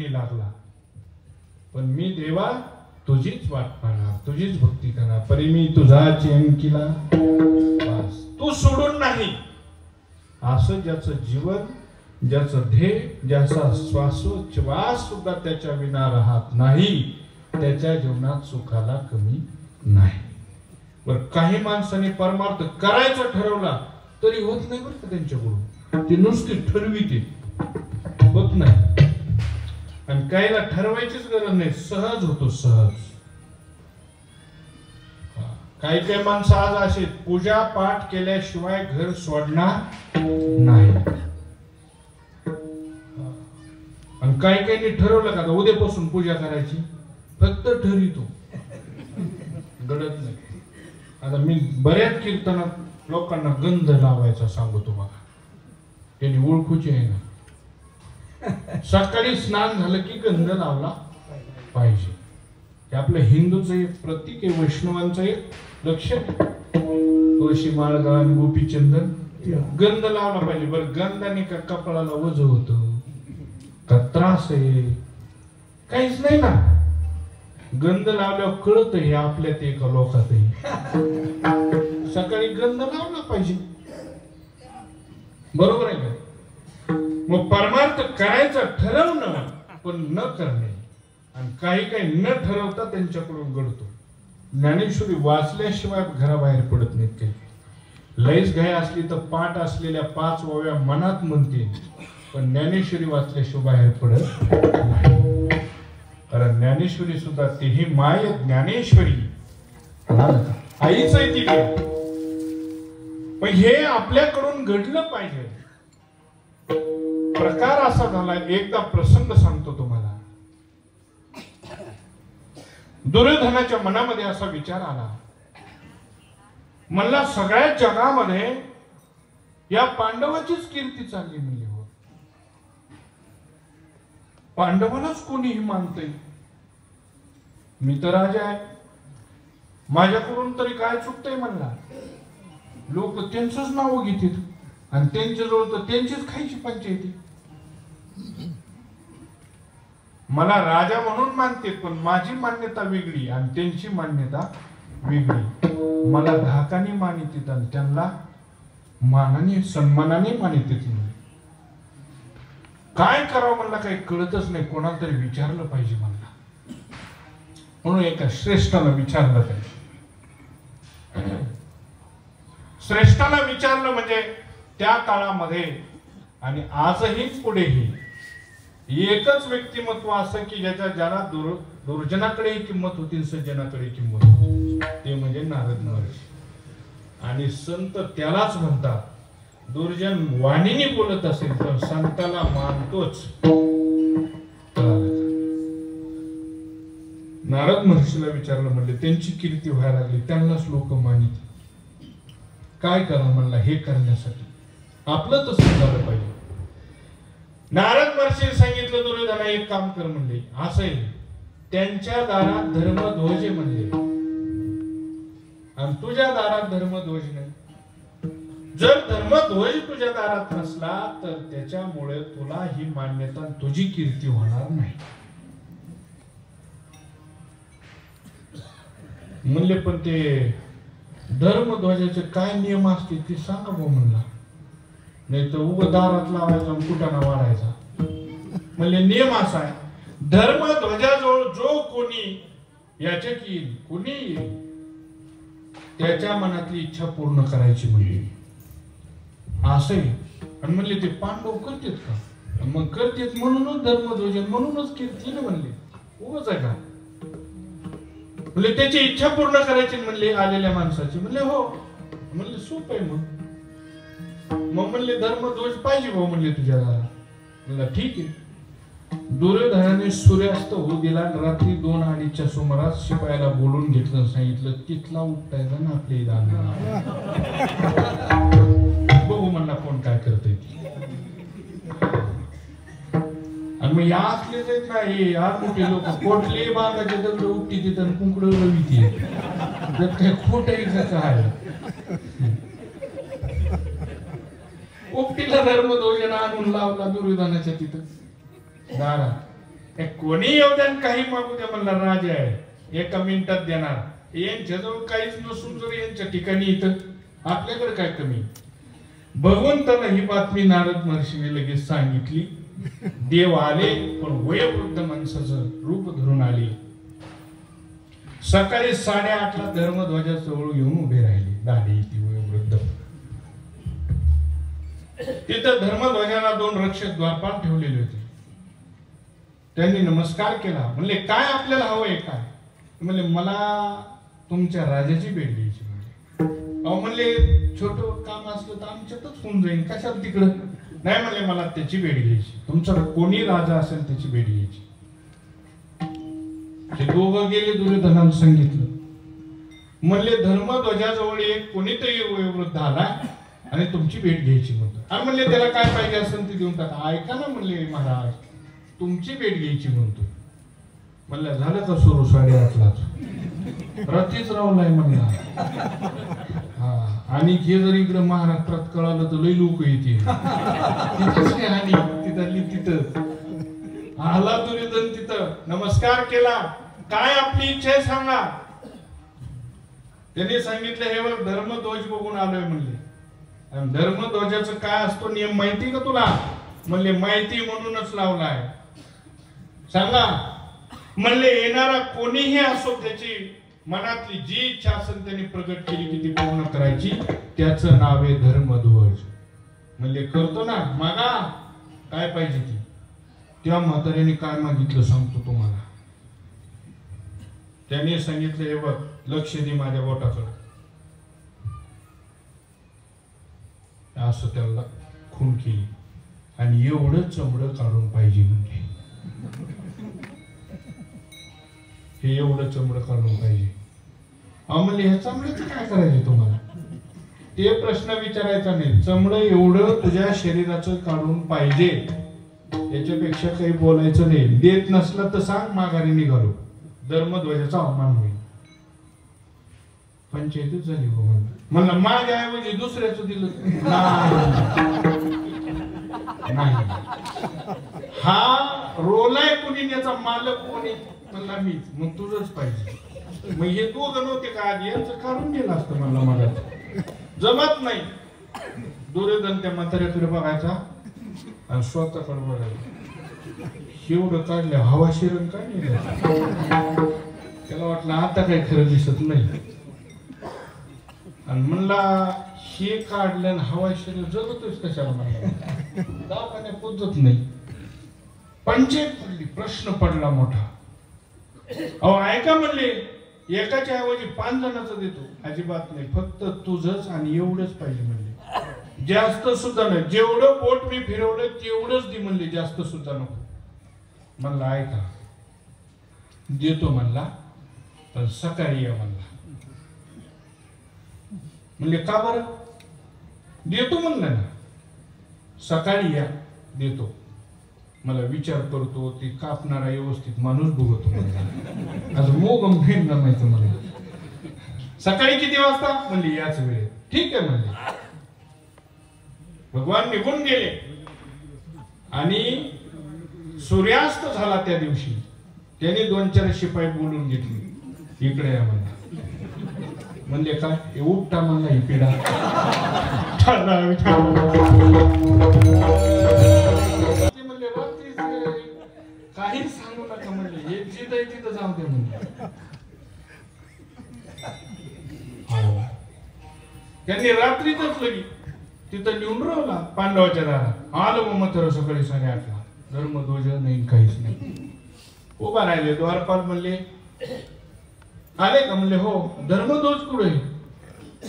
अग्नी लागला, पण मी देवा तुझीच वाट पाहणार, तुझीच भक्ती करणार, परी मी तुझा चेन केला बस, तू सोडून नाही. असं ज्याचं जीवन, ज्याचं ध्येय, ज्याचा श्वासोच्छ्वास सुद्धा त्याच्या विना राहत नाही, त्याच्या जीवनात सुखाला कमी नाही. बर, काही माणसाने परमार्थ करायचं ठरवला तरी होत नाही बरं का त्यांच्याकडून, ती नुसती ठरविते, होत नाही. आणि काहीला ठरवायचीच गरज नाही, सहज होतो, सहज. काही काही माणसं आज असे पूजा पाठ केल्याशिवाय घर सोडणार नाही. आणि काही काही ठरवलं का उद्यापासून पूजा करायची, फक्त ठरवितो, घडत नाही. आता मी बऱ्याच कीर्तनात लोकांना गंध लावायचा सांगतो बघा, त्यांनी ओळखूची आहे ना. सकाळी स्नान झालं की गंध लावला पाहिजे. हे आपल्या हिंदूचं एक प्रतीक आहे, वैष्णवांचं एक लक्षण. तुळशी माळगा आणि गोपीचंदन, गंध लावला पाहिजे. बरं, गंधाने का कपाळाला वज होत का त्रास आहे? काहीच नाही ना. गंध लावल्यावर कळत हे आपल्यात एका लोकातही. सकाळी गंध लावला पाहिजे, बरोबर आहे का? मग परमार्थ करायचं ठरवणं पण न करणे, आणि काही काही न ठरवता त्यांच्याकडून घडतो. ज्ञानेश्वरी वाचल्याशिवाय घराबाहेर पडत नाहीत. काही लयच घाई असली तर पाठ असलेल्या 5 ओव्या मनात म्हणते, पण ज्ञानेश्वरी वाचल्याशिवाय बाहेर पडत नाही. कारण ज्ञानेश्वरी सुद्धा तीही माय ज्ञानेश्वरी आईच आहे ती. पण हे आपल्याकडून घडलं पाहिजे. प्रकार असा झाला, एकदा प्रसंग सांगतो तुम्हाला. दुर्योधनाच्या मनामध्ये असा विचार आला, मला सगळ्या जगामध्ये या पांडवाचीच कीर्ती चालली म्हणजे हो, पांडवालाच कोणीही मानतंय. मी तर राजा आहे, माझ्याकडून तरी काय चुकतंय म्हणला. लोक त्यांचंच नाव घेतील आणि त्यांच्या जवळ तर त्यांचीच खायची पंचायती. मला राजा म्हणून मानते, पण माझी मान्यता वेगळी आणि त्यांची मान्यता वेगळी. मला धाकाने मानित आणि त्यांना मानाने सन्मानाने मानित. काय करावं म्हणला काही कळतच नाही. कोणाला तरी विचारलं पाहिजे म्हणला, म्हणून एका श्रेष्ठाला विचारलं पाहिजे. श्रेष्ठाला विचारलं म्हणजे त्या काळामध्ये आणि आजही पुढेही एकच व्यक्तिमत्व असं की ज्याला दुर्जनाकडे किंमत होती, सज्जनाकडे किंमत होती, ते म्हणजे नारद महर्षी. आणि संत त्यालाच म्हणतात. दुर्जन वाणीने बोलत असेल पण संताला मानतोच. नारद महर्षीला विचारलं, म्हणले त्यांची कीर्ती व्हायला लागली, त्यांनाच लोक मानित. काय करा म्हणला, हे करण्यासाठी आपलं तसं झालं पाहिजे. नारद महर्षीने सांगितलं, दुर्योधना एक काम कर म्हणले, असं आहे त्यांच्या दारात धर्मध्वज म्हणले आणि तुझ्या दारात धर्मध्वज नाही. जर धर्मध्वज तुझ्या दारात नसला तर त्याच्यामुळे तुला ही मान्यता, तुझी कीर्ती होणार नाही म्हणले. पण ते धर्मध्वजाचे काय नियम असते ते सांगा भाऊ म्हणला. नाही तर उग दारात लावायचा कुटाणा वाढायचा. म्हणले नियम असा आहे, धर्मध्वजाजवळ जो कोणी याच्यात येईल, कोणी येईल, त्याच्या मनातली इच्छा पूर्ण करायची म्हणजे असं आहे. आणि म्हणले ते पांडव करतेत का? मग करतेत म्हणूनच धर्मध्वज, म्हणूनच कीर्ती ना म्हणले. उगाच आहे का? म्हणले त्याची इच्छा पूर्ण करायची म्हणले आलेल्या माणसाची. म्हणले हो. म्हणले सोप आहे. मग म्हणले धर्मध्वज पाहिजे भाऊ म्हणले तुझ्या दारात. म्हणला ठीक आहे. दुर्योधनाने सूर्यास्त होऊ दिला. रात्री 2-2:30च्या सुमारास शिपायाला बोलून घेतलं, सांगितलं तिथला उपटायचा ना आपल्या दाना. बघू म्हणला कोण काय करतय. आणि मग या असलेच आहेत ना हे आज मोठे लोक, कोटले बागाचे दगड उपटी देतात, कुंकड रविते, काय खोट आहे. उपटीला धर्मध्वजना आणून लावला दुर्योधनाच्या तिथं दारात. कोणी येऊ द्या काही मागू द्या म्हणला, राजा आहे एका मिनिटात देणार. यांच्याजवळ काहीच नसून जर यांच्या ठिकाणी इथं आपल्याकडे काय कमी. भगवंतानं ही बातमी नारद महर्षीने लगेच सांगितली. देव आले, पण वयोवृद्ध माणसाचं रूप धरून आले. सकाळी 8:30ला धर्मध्वजाजवळ येऊन उभे राहिले. दाढी ती वयोवृद्ध. तिथं धर्मध्वजाला 2 रक्षक द्वारपाल ठेवलेले होते. त्यांनी नमस्कार केला. म्हणले काय आपल्याला हवंय काय? म्हणले मला तुमच्या राजाची भेट घ्यायची. अहो म्हणले छोटं काम असलं तर आमच्यातच होऊन जाईल, कशाला तिकडं. नाही म्हणले मला त्याची भेट घ्यायची, तुमचा कोणी राजा असेल त्याची भेट घ्यायची. ते दोघं गेले. दुर्योधनाला सांगितलं. म्हणले धर्मध्वजाजवळ एक कोणीतरी वयोवृद्ध आला आणि तुमची भेट घ्यायची म्हणतो. आणि म्हणले त्याला काय पाहिजे असेल ते देऊन टाका. ऐका ना म्हणले महाराज, तुमची भेट घ्यायची म्हणतो. म्हणलं झालं का सुरू 8:30लाच? रतीच रावलाय म्हणला. हा, आणि हे जर इकडे महाराष्ट्रात कळालं तर लई लोक येतील. तिथं आला दुर्योधन. तिथं नमस्कार केला. काय आपली इच्छा आहे सांगा. त्यांनी सांगितलं हे बघ धर्मध्वज बघून आलोय म्हणले. धर्मध्वजाचं काय असतो नियम माहिती का तुला? म्हणले माहिती, म्हणूनच लावलाय. सांगा. म्हणले येणारा कोणीही असो त्याची मनातली जी इच्छा असेल त्यांनी प्रगट केली की ती पूर्ण करायची. त्याचं नाव आहे धर्मध्वज. म्हणले करतो ना, मागा काय पाहिजे ती. त्या म्हाताऱ्याने काय मागितलं सांगतो तुम्हाला. त्यांनी सांगितलं हे बघ लक्ष दे माझ्या बोटाकडे. असं त्याला खून केली आणि एवढं चमडं काढून पाहिजे म्हणजे. हे एवढं चमडं काढून पाहिजे. म्हणले ह्या चमड्याचं काय करायचं तुम्हाला? ते प्रश्न विचारायचा नाही. चमडं एवढं तुझ्या शरीराचं काढून पाहिजे, याच्यापेक्षा काही बोलायचं नाही. देत नसलं तर सांग, माघारी निघालो. धर्मध्वजाचा अवमान होईल. पंचायतच झाली. म्हणलं माझ्या ऐवजी दुसऱ्याचं दिलं नाही. हा रोल आहे कोणी, याचा मालक कोणी? म्हणला मीच. मग तुझंच पाहिजे. मग हे दोघं नव्हते का आधी, यांचं काढून गेलं असतं म्हणला. मला जमत नाही. दुर्योधन त्या म्हाताऱ्याकडे बघायचा आणि स्वतःकडे बघायचं. एवढं काढलं हवा शिरण काय नाही. त्याला वाटलं आता काही खरं दिसत नाही. आणि म्हणला हे काढलं हवा शिरण जगतोच कशाला? म्हणला दवाखान्यात पोचत नाही. पंचायत पडली. प्रश्न पडला मोठा. अहो ऐका म्हणले एकाच्या ऐवजी 5 जणांचं देतो. अजिबात नाही, फक्त तुझंच आणि एवढंच पाहिजे म्हणले. जास्त सुद्धा नाही. जेवढं बोट मी फिरवलं तेवढंच दे म्हणले, जास्त सुद्धा नको. म्हणला ऐका देतो म्हणला, पण सकाळी या म्हणला. म्हणले का बरं? देतो म्हणलं ना, सकाळी या देतो. मला विचार करतो ते कापणारा व्यवस्थित माणूस बघतो म्हणला. आज मोगम फेन जमायचं मला. सकाळी किती वाजता? म्हणले याच वेळेत. ठीक आहे म्हणले. भगवान निघून गेले आणि सूर्यास्त झाला त्या दिवशी. त्याने 2-4 शिपाई बोलून घेतली. इकडे या म्हणला. म्हणले काय? उपटा म्हणला ही पिढा. म्हणले काही सांगू नका म्हणले, हे जिथं आहे तिथं जाऊ दे म्हणले. त्यांनी रात्रीतच लगी तिथं नेऊन राहिला पांडवाच्या दारात. आलो मग तर सकाळी 8:30ला. धर्मध्वज नाही, काहीच नाही. उभा राहिले. द्वारपाल म्हणले आले का? म्हणले हो. धर्मध्वज कुठे?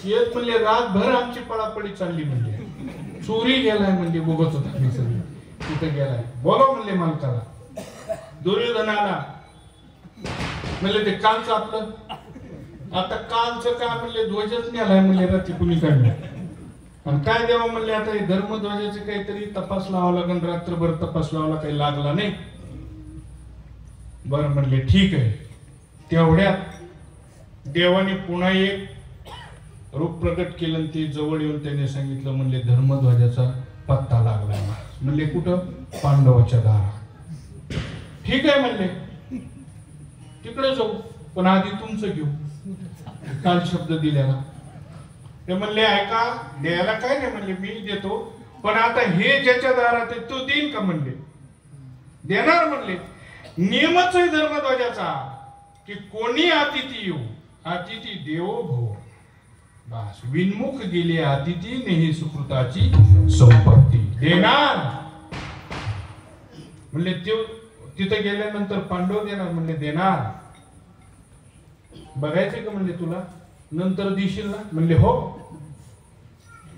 येत म्हणले रातभर आमची पळापळी चालली म्हणले. चोरी गेलाय म्हणजे बघत होता मी सगळी. तिथे गेलाय. बोला म्हणले मालकाला. दुर्योधन आला. म्हणले ते कालचं आपलं. आता कालचं काय म्हणले? ध्वजच नेलाय म्हणले रात्री कुणी काढलं. आणि काय देवा म्हणले आता हे धर्मध्वजाचे काहीतरी तपास लावा लागेल. रात्रभर तपास लावायला काही लागला नाही. बरं म्हणले ठीक आहे. तेवढ्यात देवाने पुन्हा एक रूप प्रकट केलं. ते जवळ येऊन त्याने सांगितलं म्हणले धर्मध्वजाचा पत्ता लागला. म्हणले कुठं? पांडवाच्या दारात. ठीक आहे म्हणले, तिकडे जाऊ, पण आधी तुमचं घेऊ. काल शब्द दिलेला. ते म्हणले ऐका, द्यायला काय नाही म्हणले, मी देतो, पण आता हे ज्याच्या दारात आहे तो देईन का म्हणले. देणार म्हणले. नियमच आहे धर्मध्वजाचा की कोणी अतिथी येऊ, अतिथी देवो भव. बस, विनमुख गेले अतिथी नेही सुकृताची संपत्ती. देणार म्हणले. तिथे गेल्यानंतर पांडव देणार म्हणले. देणार. बघायचंय का म्हणले तुला, नंतर देशील ना म्हणले. हो.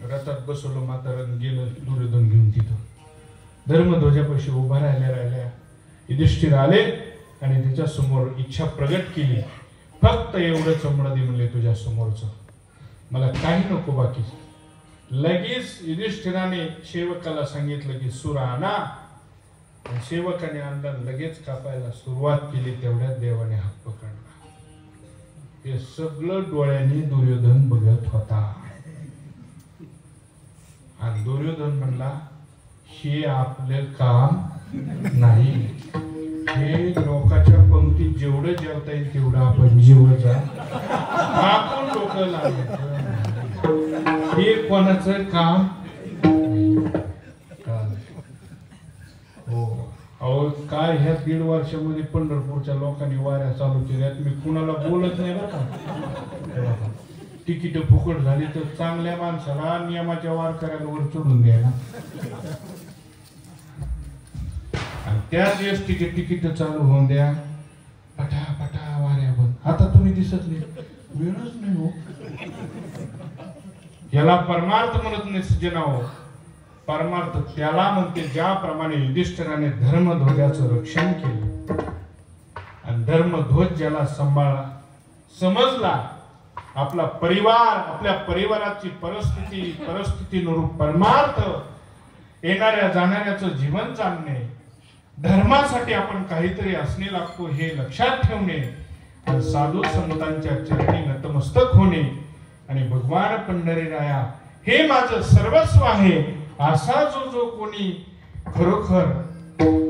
रथात बसवलं म्हातारं, गेलं दुर्योधन घेऊन. तिथं धर्मध्वजापाशी उभा राहिल्या युधिष्ठिर आले आणि त्याच्या समोर इच्छा प्रगट केली. फक्त एवढं चमडं दे म्हणले तुझ्या समोरच, मला काही नको बाकी. लगेच युधिष्ठिराने सेवकाला सांगितलं की सूर आणा. सेवकाने आणला, लगेच कापायला सुरुवात केली. तेवढ्यात देवाने हात पकडला. हे सगळं डोळ्यांनी दुर्योधन बघत होता. आणि दुर्योधन म्हणला, हे आपलं काम नाही. हे लोकांच्या पंक्तीत जेवढं जेवता येईल तेवढं आपण जेवत आपण डोकं लावायचं. हे कोणाचं काम. हो. अहो काय ह्या 1.5 वर्षामध्ये पंढरपूरच्या लोकांनी वाऱ्या चालू केल्यात. मी कुणाला बोलत नाही बरं का. तिकीट फुकट झाली तर चांगल्या माणसाला नियमाच्या वारकऱ्याला वर चढून द्यायला. आणि त्याच एसटीचे तिकीट चालू होऊन द्या. पटा वाऱ्या बंद. आता तुम्ही दिसत नाही, वेळच नाही हो. याला परमार्थ म्हणत नाही सज्जनाओ. परमार्थ त्याला म्हणते ज्याप्रमाणे युधिष्ठिराने धर्मध्वजाचं रक्षण केलं आणि धर्मध्वज ज्याला सांभाळला, समजला, आपला परिवार, आपल्या परिवाराची परिस्थितीनुरूप परमार्थ, येणाऱ्या जाणाऱ्याचं जीवन जाणणे, धर्मासाठी आपण काहीतरी असणे लागतो हे लक्षात ठेवणे, साधू संतांच्या चरणी नतमस्तक होणे आणि भगवान पंढरीराया हे माझं सर्वस्व आहे असा जो कोणी खरोखर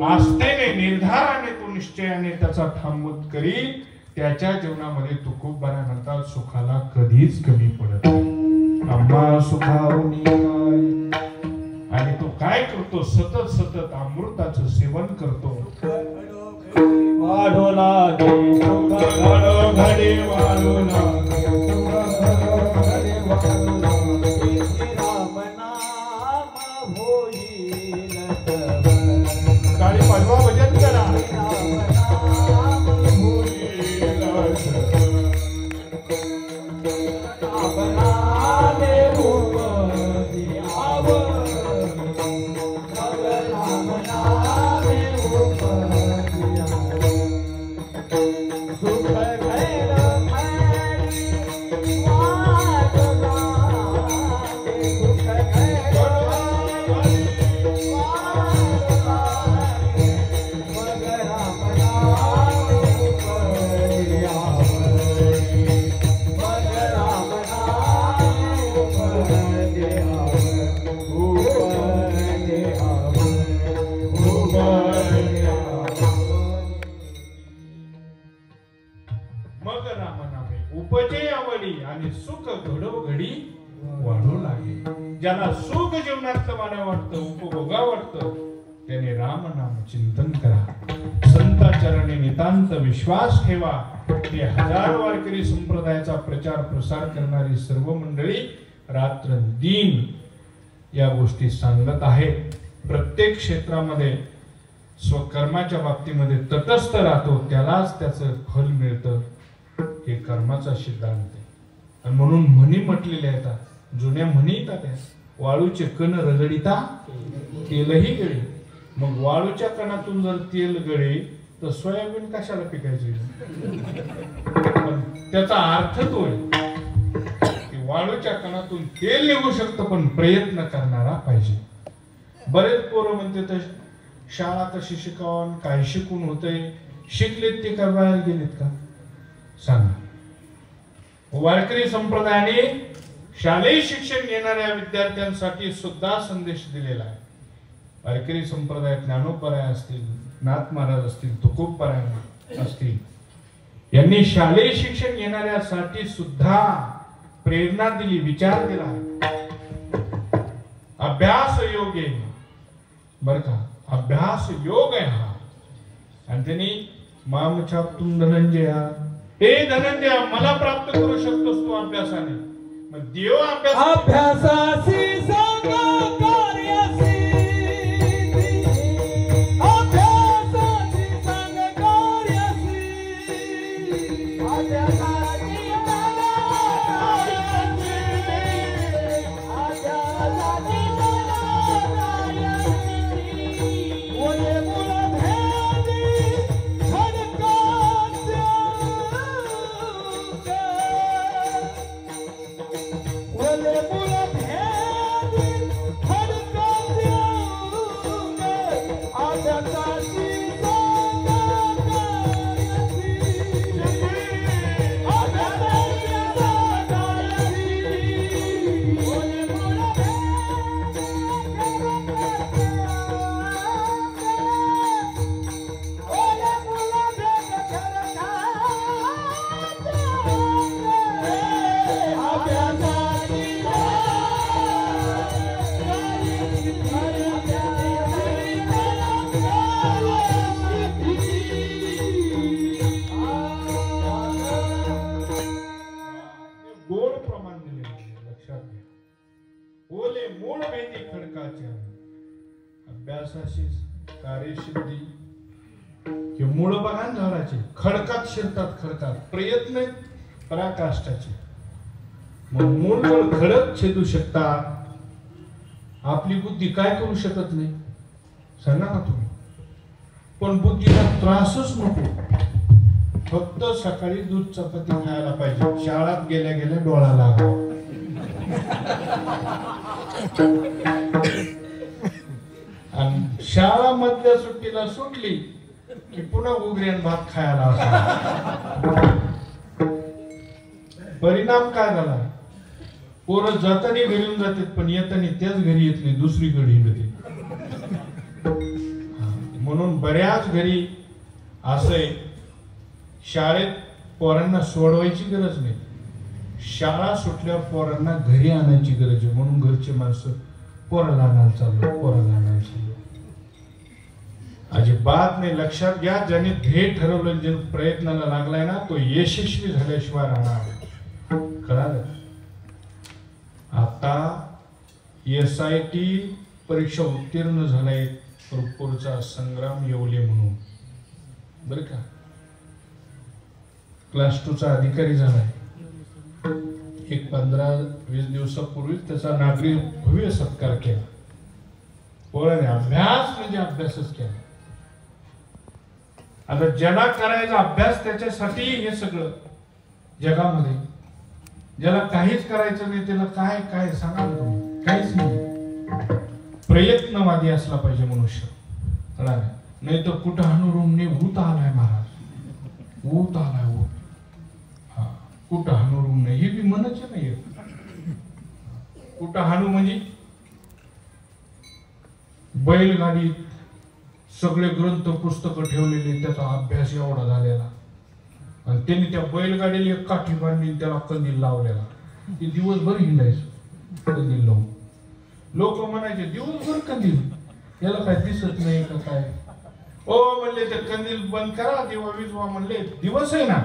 आस्थेने, निर्धाराने, तो निश्चयाने त्याचा ठाममत करी, त्याच्या जीवनामध्ये तुकोबारानंतर सुखाला कधीच कमी पडत नाही. आम्हा सुखावनी काय. आणि तो काय करतो, सतत अमृताचं सेवन करतो. वाढो लागे घडे वाढो लागे काळी पाडवा भजन करा. आणि सुख घडोघडी वाढू लागे. ज्याला सुख जीवनातलं मला वाटतं, उपभोगा वाटतं, त्याने राम नाम चिंतन करा. संताचरणी नितांत विश्वास ठेवा. ते 1000 वारकरी संप्रदायाचा प्रचार प्रसार करणारी सर्व मंडळी रात्र दिन या गोष्टी सांगत आहेत. प्रत्येक क्षेत्रामध्ये स्वकर्माच्या बाबतीमध्ये तटस्थ राहतो त्यालाच त्याचं फल मिळतं. हे कर्माचा सिद्धांत आहे. आणि म्हणून म्हणी म्हटलेल्या आहेत, जुन्या म्हणी येतात, वाळूचे कण रगडिता तेलही गळे. मग वाळूच्या कणातून जर तेल गळे तर सोयाबीन कशाला पिकायचे. त्याचा अर्थ तो आहे की वाळूच्या कणातून तेल निघू शकतं पण प्रयत्न करणारा पाहिजे. बरेच पोरं म्हणते तर शाळा कशी शिकावं, काय शिकून होतंय, शिकलेत ते का बाहेर गेलेत का सांगा. वारकरी संप्रदायाने शालेय शिक्षण घेणाऱ्या विद्यार्थ्यांसाठी सुद्धा संदेश दिलेला आहे. वारकरी संप्रदायात ज्ञानोपराय असतील, नाथ महाराज असतील, तुकोबराय असतील, यांनी शालेय शिक्षण घेणाऱ्यासाठी सुद्धा प्रेरणा दिली, विचार दिला. अभ्यास योग आहे बर का, अभ्यास योग आहे हा. आणि त्यांनी मामछाप्तुम धनंजया, हे धनंजया मला प्राप्त करू शकतोस तू अभ्यासाने. मग देव अभ्यासासी कार्यसिद्धी. हे मूळ बघा झाडाचे खडकात शिरतात, खडकात प्रयत्न पराकाष्ठाचे. मग मूळ जर खडक छेदू शकतात, आपली बुद्धी काय करू शकत नाही सांगा ना तुम्ही. पण बुद्धीला त्रासच नको, फक्त सकाळी दूध चपाती खायला पाहिजे, शाळेत गेल्या गेल्या डोळा लागा. आणि शाळा मधल्या सुट्टीला सुटली की पुन्हा उगरी आणि भात खायला असतो. परिणाम काय झाला, पोरं जाताना घरी येऊन जातात पण येताना त्याच घरी येत नाही, दुसरीकडे येते. म्हणून बऱ्याच घरी असे शाळेत पोरांना सोडवायची गरज नाही, शाळा सुटल्यावर पोरांना घरी आणायची गरज आहे. म्हणून घरचे माणसं पोराला आणायला चाललो, पोराला आणायला चाललो. अजिबात नाही. लक्षात घ्या, ज्याने ध्येय ठरवलं, जे प्रयत्नाला लागलाय ना, तो यशस्वी झाल्याशिवाय राहणार. कळालं? आता SIT परीक्षा उत्तीर्ण झालाय रुपूरचा संग्राम येवले म्हणून बर का, क्लास 2 चा अधिकारी झालाय. एक 15-20 दिवसापूर्वीच त्याचा नागरी भव्य सत्कार केला. पोराने अभ्यास म्हणजे अभ्यासच केला. आता ज्याला करायचा अभ्यास, त्याच्यासाठी हे सगळं जगामध्ये. ज्याला काहीच करायचं नाही त्याला काय काय सांगा तुम्ही, काहीच नाही. प्रयत्नवादी असला पाहिजे मनुष्य, नाही तर कुठं हनुरूमने ऊत आलाय महाराज, ऊत आलाय ऊत. हा, कुठं हनुरूम नाही हे बी म्हणच नाही. कुठं हाणू म्हणजे बैलगाडीत सगळे ग्रंथ पुस्तकं ठेवलेले, त्याचा अभ्यास एवढा झालेला, आणि त्यांनी त्या बैलगाडीला एक काठी बांधली, त्याला कंदील लावलेला. ते दिवसभर हिंडायचं कंदील लावून. लोक म्हणायचे दिवसभर कंदील, याला काय दिसत नाही का काय. ओ म्हणले ते कंदील बंद करा, दिवा विजवा. म्हणले दिवस आहे ना.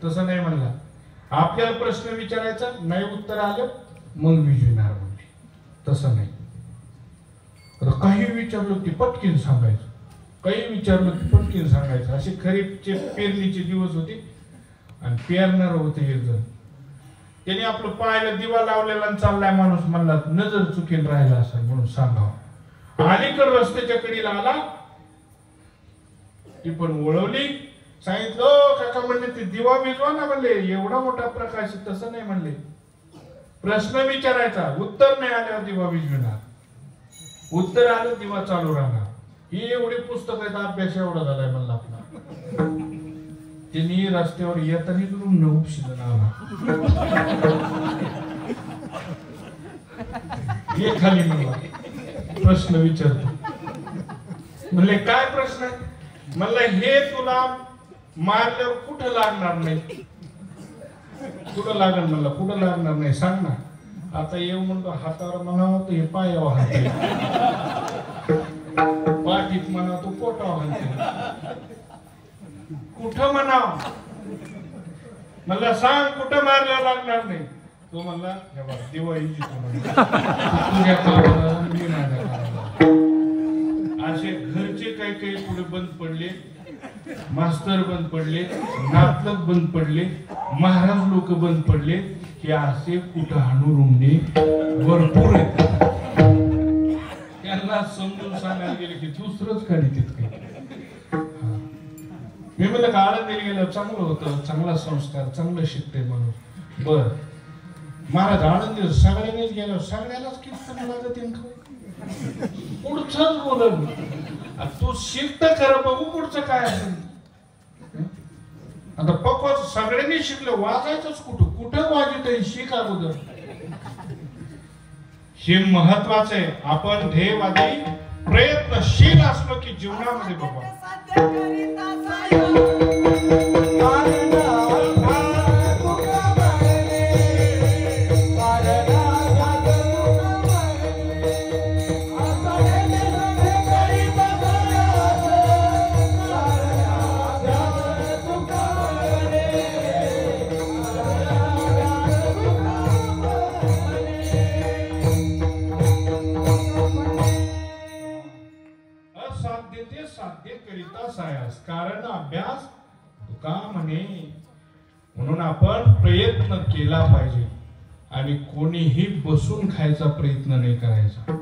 तसं नाही म्हणला, आपल्याला प्रश्न विचारायचा, नाही उत्तर आलं मग विजविणार म्हणले. तसं नाही. काही विचारलं की पटकीन सांगायचं, काही विचारलं की पटकीन सांगायचं. असे खरीपचे पेरणीचे दिवस होते आणि पेरणार होते एक जण. त्याने आपलं पायाला दिवा लावलेला चाललाय माणूस, म्हणला नजर चुकीन राहिला असेल म्हणून सांगावं. अलीकड रस्त्याच्या कडेला आला, ती पण वळवली, सांगितलं काका म्हणले ते दिवा विजवा ना. म्हणले एवढा मोठा प्रकाश. तसं नाही म्हणले, प्रश्न विचारायचा, उत्तर नाही आल्यावर दिवा विजविणार, उत्तर आलं दिवा चालू राहणार. ही एवढी पुस्तक आहेत, अभ्यास एवढा झालाय म्हणला आपला. त्यांनी रस्त्यावर येताना करून न उपशिलं आला, हे खाली म्हणला प्रश्न विचारतो. म्हणले काय प्रश्न आहे? म्हणलं हे तुला मारल्यावर कुठं लागणार नाही. कुठं लागणार म्हणलं, कुठं लागणार नाही सांग ना. आता येऊ म्हणतो हातावर म्हणावं तर हे पायावर हात, पाठीत म्हणा तो पोटावर हात, कुठं म्हणाव. म्हणलं सांग कुठं मारल्यावर लागणार नाही. तो म्हणला हे बघ दिवाळीची तुझ्या कामाला मी माझ्या कामाला. असे घरचे काही काही पुढे बंद पडले, मास्तर बंद पडले, नातलग बंद पडले, महाराज लोक बंद पडले. हे असे कुठं हाणूरुंडे भरपूर आहेत. त्यांना समजून सांगायला गेले की दुसरंच खाली तितकं. मी म्हणलं का आळंदीला गेलं चांगलं होतं, चांगला संस्कार, चांगलं शिकते म्हणून. बर महाराज आळंदी सगळ्यांनीच गेलो, सगळ्यालाच कीर्तन लागत पुढचंच बोलल. तू शिकत खरं बघू पुढचं काय असेल. आता पक्वाच सगळ्यांनी शिकलं, वाजायचंच कुठं कुठं वाजत आहे शिक अगोदर. हे महत्वाचं आहे. आपण ध्येयवादी प्रयत्नशील असलो की जीवनामध्ये बाबा कारण अभ्यास तुका म्हणे. म्हणून आपण प्रयत्न केला पाहिजे आणि कोणीही बसून खायचा प्रयत्न नाही करायचा.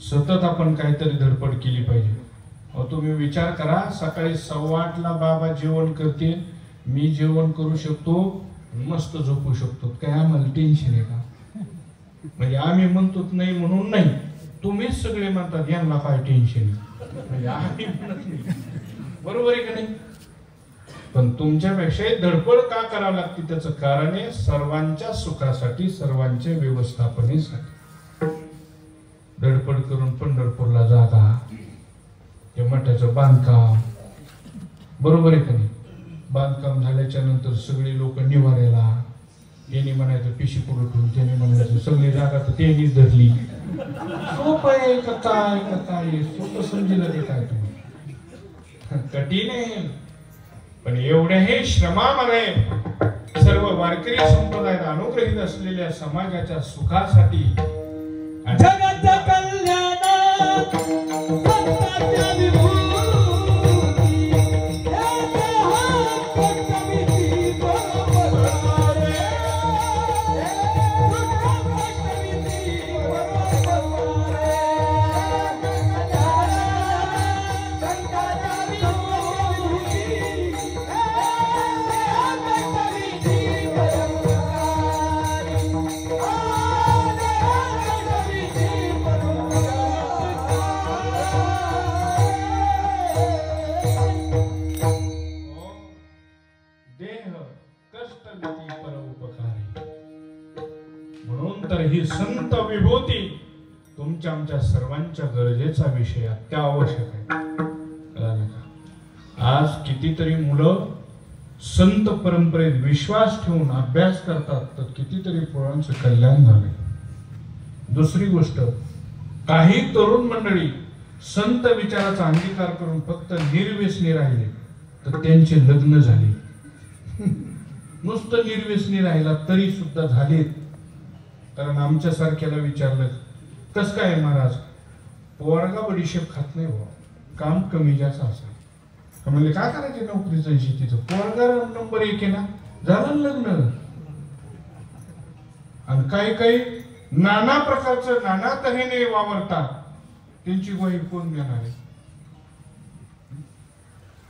सतत आपण काहीतरी धडपड केली पाहिजे. तुम्ही विचार करा, सकाळी 8:15ला बाबा जेवण करते, मी जेवण करू शकतो, मस्त झोपू शकतो. काय आम्हाला टेन्शन आहे का? म्हणजे आम्ही म्हणतो नाही म्हणून नाही, तुम्हीच सगळे म्हणतात यांना काय टेन्शन आहे. म्हणजे आम्ही म्हणत नाही, बरोबर आहे का नाही? पण तुमच्यापेक्षा धडपड का करावी लागते त्याचं कारण आहे सर्वांच्या सुखासाठी, सर्वांच्या व्यवस्थापनेसाठी. धडपड करून पंढरपूरला जागा, ते मठाचं बांधकाम, बरोबर आहे का नाही? बांधकाम झाल्याच्या नंतर सगळे लोक निवारायला, यांनी म्हणायचं पिशी पुरवठून, त्यांनी म्हणायचं सगळी जागा तर त्यांनीच धरली. सोपं आहे का काय? सोपं समजेल ते काय? तुम्ही कठीण आहे. पण एवढ्या हे श्रमामध्ये सर्व वारकरी संप्रदायात अनुग्रहित असलेल्या समाजाच्या सुखासाठी जगाच्या कल्याणात संतांच्या विभूती ही संत विभूती तुमच्या आमच्या सर्वांच्या गरजेचा विषय अत्यावश्यक आहे. आज कितीतरी मुलं संत परंपरेत विश्वास ठेवून अभ्यास करतात, तर कितीतरी पोरांचं कल्याण झाले. दुसरी गोष्ट, काही तरुण मंडळी संत विचाराचा अंगीकार करून फक्त निर्व्यसनी राहिले, तर त्यांचे लग्न झाले. नुसतं निर्व्यसनी राहिला तरी सुद्धा झालेत. कारण आमच्या सारख्याला विचारलं कस काय महाराज, पोरगा बडीशेप खात नाही भाऊ, काम कमी जास्त असं. म्हणजे काय करायचे नोकरीचं शेतीचं, पोरगा नंबर 1 आहे ना, झालं लग्न. आणि काही काही नाना प्रकारचं नाना तऱ्हेने वावरतात, त्यांची ग्वाही कोण देणार आहे?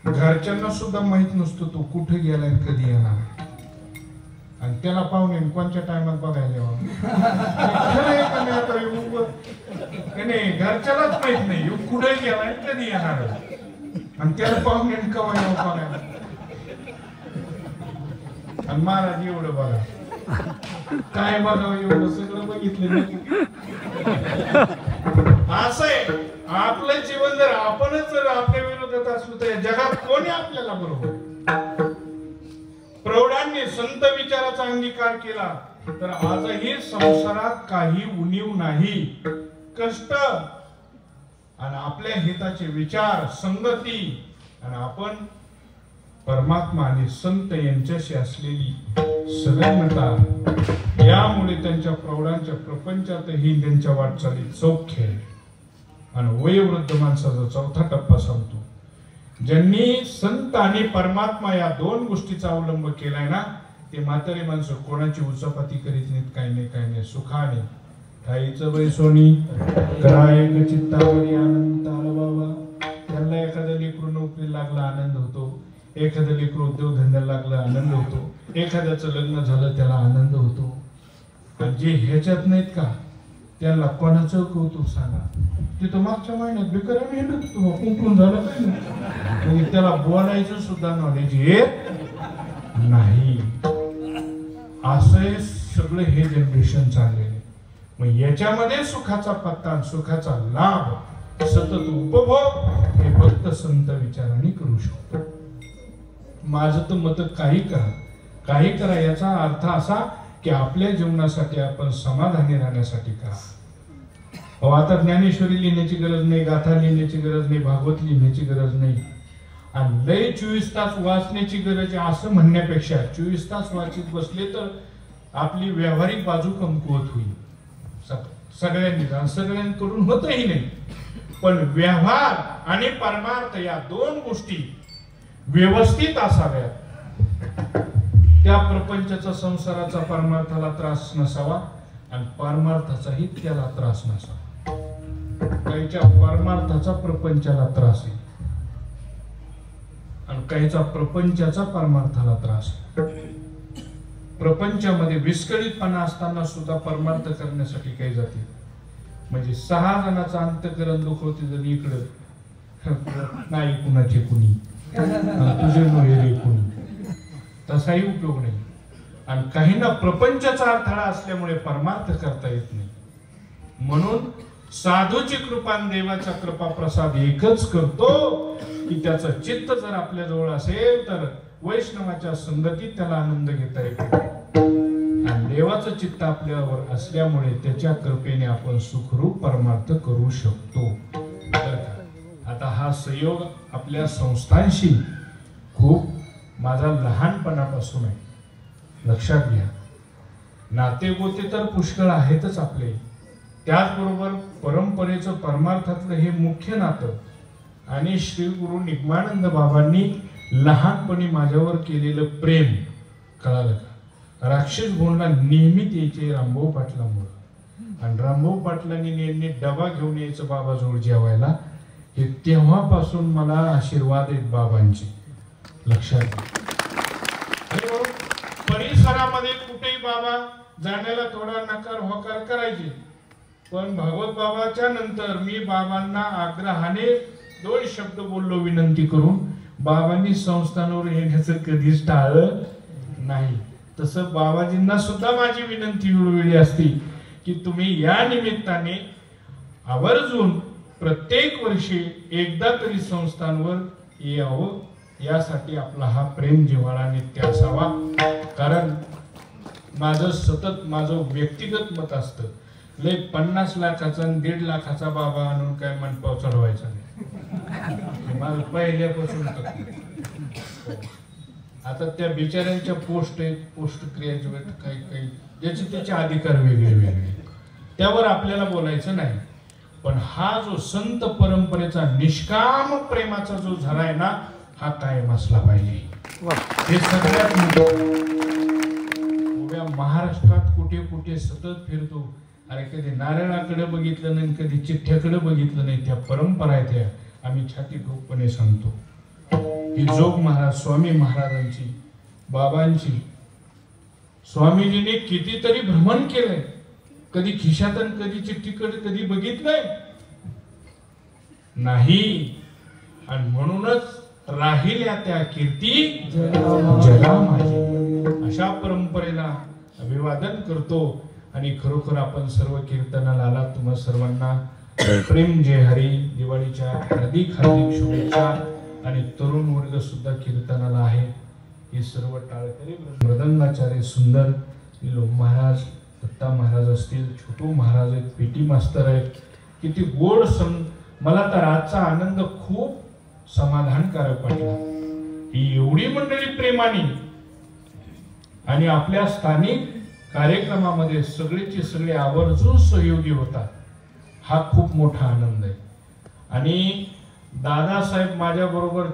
घरच्यांना सुद्धा माहित नसतो तो कुठे गेलाय कधी येणार आहे. आणि त्याला पाहुणे कोणत्या टायमात बघायला यावं नाही, घरच्यालाच माहित नाही कुठे गेलाय कधी येणार, आणि त्याला पाहुणे कवा यावं बघायला. आणि महाराज एवढं बघा, काय बघावं एवढं सगळं बघितलं. असं आहे आपलं जीवन जर आपणच जर आपल्या विरोधात असलो तर या जगात कोणी आपल्याला बरोबर. प्रौढांनी संत विचाराचा अंगीकार केला तर आजही संसारात काही उणीव नाही. कष्ट आणि आपल्या हिताचे विचार, संगती आणि आपण परमात्मा आणि संत यांच्याशी असलेली संलग्नता, यामुळे त्यांच्या प्रौढांच्या प्रपंचातही त्यांच्या वाटचालीत सौख्य आहे. आणि वयोवृद्ध माणसाचा चौथा टप्पा सांगतो, ज्यांनी संत आणि परमात्मा या दोन गोष्टीचा अवलंब केलाय ना, ते म्हातारे माणसं कोणाची उचापती करीत नाहीत, काही नाही सुखाने ठाईचं बैसोनी कराय चित्तावरी आनंद आला बाबा. त्यांना एखाद्या लेकरू नोकरी लागला आनंद होतो, एखाद्या लेकरू उद्योगधंद्याला लागला आनंद होतो, एखाद्याचं लग्न झालं त्याला आनंद होतो. आणि जे ह्याच्यात नाहीत का त्याला कोणाचं कौतुक सांगा. तिथं मागच्या महिन्यात बेकार मेहनत कुंकून झालं काय नाही, त्याला बोलायचं सुद्धा नॉलेज येत नाही. असं सगळं हे जनरेशन चाललेलं. मग याच्यामध्ये सुखाचा पत्ता, सुखाचा लाभ, सतत उपभोग हे फक्त संत विचाराने करू शकतो. माझं तर मत काही करा याचा अर्थ असा की आपल्या जीवनासाठी आपण समाधानी राहण्यासाठी करा. आता ज्ञानेश्वरी लिहिण्याची गरज नाही, गाथा लिहिण्याची गरज नाही, भागवत लिहिण्याची गरज नाही, आणि लय 24 तास वाचण्याची गरज आहे असं म्हणण्यापेक्षा 24 तास वाचित बसले तर आपली व्यावहारिक बाजू कमकुवत होईल सगळ्यांकडून होतही नाही. पण व्यवहार आणि परमार्थ या दोन गोष्टी व्यवस्थित असाव्यात. त्या प्रपंचाचा, संसाराचा परमार्थाला त्रास नसावा आणि परमार्थाचाही त्याला त्रास नसावा. काहीच्या परमार्थाचा प्रपंचाला त्रास आहे आणि काहीचा प्रपंचाचा परमार्थाला त्रास आहे. प्रपंचामध्ये विस्कळीतपणा असताना सुद्धा परमार्थ करण्यासाठी काही जाते. म्हणजे 6 जणांचा अंतःकरण दुखवते जर इकडं नाही कुणाचे कुणी तुझे रे कुणी, तसाही उपयोग नाही. आणि काहींना प्रपंचाचा अडथळा असल्यामुळे परमार्थ करता येत नाही. म्हणून साधूची कृपा आणि देवाचा कृपा प्रसाद एकच करतो की त्याचं चित्त जर आपल्या जवळ असेल तर वैष्णवाच्या संगतीत त्याला आनंद घेता येतो. आणि देवाचं चित्त आपल्यावर असल्यामुळे त्याच्या कृपेने आपण सुखरूप परमार्थ करू शकतो. आता हा संयोग आपल्या संस्थांशी खूप माझा लहानपणापासून आहे, लक्षात घ्या. नातेगोते तर पुष्कळ आहेतच आपले, त्याचबरोबर परंपरेचं परमार्थातलं हे मुख्य नातं आणि श्री गुरु निगमानंद बाबांनी लहानपणी माझ्यावर केलेलं प्रेम कळालं का. राक्षस भोंडला नेहमीच यायचे रामभाऊ पाटलामुळं, आणि रामभाऊ पाटलांनी नेहमी डबा घेऊन यायचं बाबाजवळ जेवायला. हे तेव्हापासून मला आशीर्वाद आहेत बाबांचे, लक्षात घ्या. परिसरामध्ये कुठेही बाबा जाण्याला थोडा नकार होकार करायचे, पण भागवत बाबाच्या नंतर मी बाबांना आग्रहाने 2 शब्द बोललो विनंती करून. बाबांनी संस्थानावर येण्याचं कधीच टाळलं नाही. तसं बाबाजींना सुद्धा माझी विनंती वेळोवेळी असती की तुम्ही या निमित्ताने आवर्जून प्रत्येक वर्षी एकदा तरी संस्थांवर यावं, यासाठी आपला हा प्रेम जिव्हाळा नित्य असावा. कारण माझं व्यक्तिगत मत असतं, लय 50 लाखाचा आणि 1.5 लाखाचा बाबा आणून काय मनपाव चढवायचा नाही. माझं पहिल्यापासून. आता त्या बिचाऱ्यांच्या पोस्ट आहेत, पोस्ट क्रियाचे काही ज्याचे त्याचे अधिकार वेगळे, त्यावर आपल्याला बोलायचं नाही. पण हा जो संत परंपरेचा निष्काम प्रेमाचा जो झरा आहे ना, हा कायम असला पाहिजे. हे सगळ्यात उभ्या महाराष्ट्रात कुठे कुठे सतत फिरतो. अरे कधी नारळाकडे बघितलं नाही, कधी चिठ्ठ्याकडे बघितलं नाही. त्या परंपरा आहेत, त्या आम्ही छाती ठोकपणे सांगतो. ही जोग महाराज स्वामी महाराजांची, बाबांची, स्वामीजीने कितीतरी भ्रमण केलंय. कधी खिशात आणि कधी चिठ्ठीकडे कधी बघितलंय नाही. आणि म्हणूनच राहिल्या त्या कीर्ती जगा माझी. अशा परंपरेला अभिवादन करतो. आणि खरोखर आपण सर्व कीर्तनाला आलात, तुम्हा सर्वांना प्रेम जय हरी, दिवाळीच्या हार्दिक हार्दिक शुभेच्छा. आणि तरुण वर्ग सुद्धा कीर्तनाला आहे. हे सर्व टाळकरी मृदंगाचार्य सुंदर लोक महाराज, दत्ता महाराज असतील, छोटू महाराज आहेत, पेटी मास्तर आहेत. किती गोड मला तर आजचा आनंद खूप समाधानकारक वाटला. ही एवढी मंडळी प्रेमाने आणि आपल्या स्थानिक कार्यक्रमामध्ये सगळेचे सगळे आवर्जून सहयोगी होतात. हा खूप मोठा आनंद आहे. आणि दादासाहेब माझ्या बरोबर